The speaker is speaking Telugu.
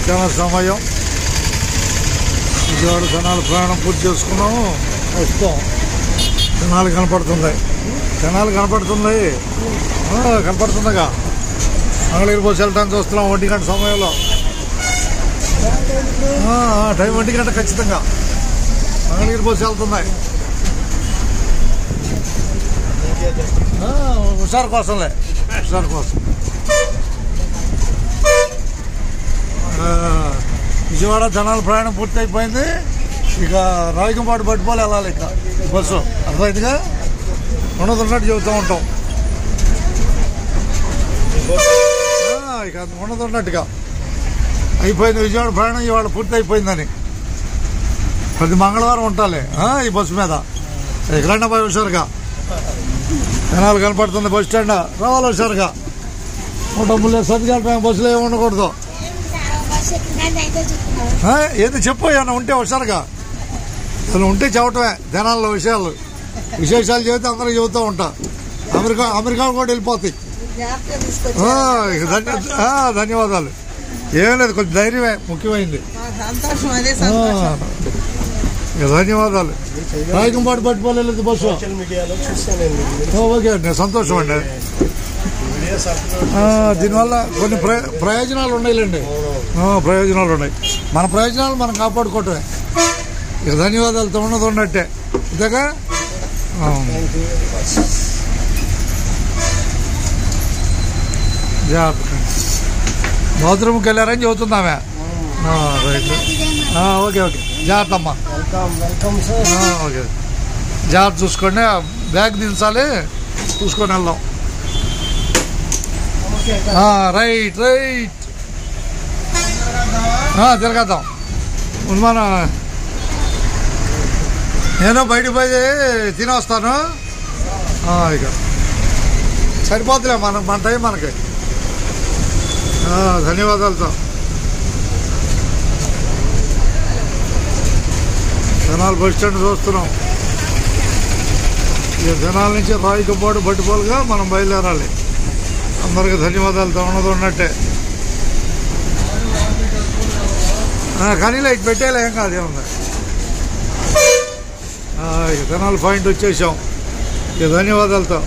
మధ్యాహ్న సమయం విజయవాడ జనాలు ప్రయాణం పూర్తి చేసుకున్నాము. వస్తాం. జనాలు కనపడుతుంది. కనపడుతుందిగా. మంగళగిరి బస్సు వెళ్ళడానికి వస్తున్నాం 1 గంట సమయంలో. టైం 1 గంట ఖచ్చితంగా మంగళగిరి బస్సు వెళ్తున్నాయి. హుషారు కోసం. విజయవాడ జనాల ప్రయాణం పూర్తి అయిపోయింది. ఇక రాయకంపాడు బట్టిపోలు వెళ్ళాలి. ఇక బస్సు అర్థమైందిగా. ఉన్నదన్నట్టు చెబుతూ ఉంటాం. ఇక ఉన్నదన్నట్టుగా అయిపోయింది విజయవాడ ప్రయాణం. ఇవాళ పూర్తి అయిపోయిందని. ప్రతి మంగళవారం ఉంటాలి ఈ బస్సు మీద. ఎక్కడన్నా పోయి హుషారుగా. జనాలు కనపడుతుంది. బస్ స్టాండ్ రావాలి హుషారుగా. డబ్బులు సర్దిగా బస్సులో ఏమి ఉండకూడదు. ఏది చెప్పు ఏమన్నా ఉంటే హుషారుగా. అసలు ఉంటే చెప్పటమే జనాల్లో విశేషాలు చెబితే అందరూ చెబుతూ ఉంటా. అమెరికా కూడా వెళ్ళిపోతాయి. ధన్యవాదాలు. ఏం లేదు, కొంచెం ధైర్యమే ముఖ్యమైంది. ధన్యవాదాలు. రాయకంపాడు పట్టుకోలేదు బస్సు. ఓకే అండి, సంతోషం అండి. దీనివల్ల కొన్ని ప్రయోజనాలు ఉన్నాయిలేండి. ప్రయోజనాలు ఉన్నాయి. మన ప్రయోజనాలు మనం కాపాడుకోవటమే. ఇక ధన్యవాదాలతో ఉన్నట్టే. ఇంతగా బాత్రూమ్కి వెళ్ళారని చెబుతున్నామే. రైట్. ఓకే జాగ్రత్త అమ్మా. ఓకే, జాగ్రత్త చూసుకోండి. బ్యాగ్ దించాలి, చూసుకొని వెళ్దాం. రైట్ తిరగద్దాం. నేను బయటకు పోయి తిని వస్తాను. ఇక సరిపోతులే మన టైం మనకి. ధన్యవాదాలతో. జనాలు బస్ స్టాండ్ చూస్తున్నాం. ఇక జనాల నుంచి రాయకంపాడు బట్టిపోలుగా మనం బయలుదేరాలి. అందరికీ ధన్యవాదాలతో ఉన్నట్టే. కానీ ఇటు పెట్టేలా ఏం కాదు. ఏమన్నా ఇక జనాలు పాయింట్ వచ్చేసాం. ఇక ధన్యవాదాలతో.